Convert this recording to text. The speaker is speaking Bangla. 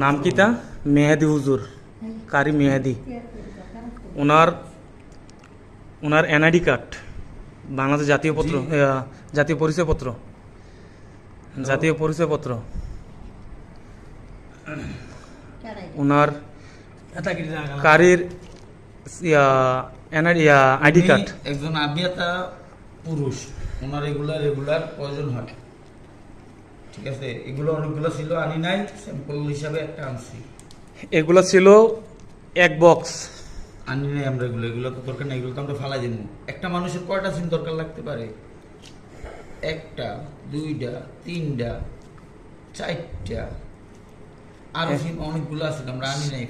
নাম কিতা? মেহেদি হুজুর, কারি মেহেদি। ওনার এনআইডি কার্ড, বাংলাদেশ জাতীয় পত্র, জাতীয় পরিচয়পত্র, জাতীয় পরিচয়পত্র, ওনার কারির আইডি কার্ড। একজন আবিয়াতা পুরুষ, ওনার রেগুলার প্রয়োজন হয়। ঠিক আছে, এগুলো অনেকগুলো ছিল, আনি নাই, স্যাম্পল হিসাবে একটা আনছি। এগুলো ছিল এক বক্স, আনি নাই আমরা। এগুলো তো দরকার নেই, এগুলো তো আমরা ফালাই দেবো। একটা মানুষের কয়টা সিম দরকার লাগতে পারে? একটা, দুইটা, তিনটা, চারটা, আরো সিম অনেকগুলো আছে, আমরা আনি নাই।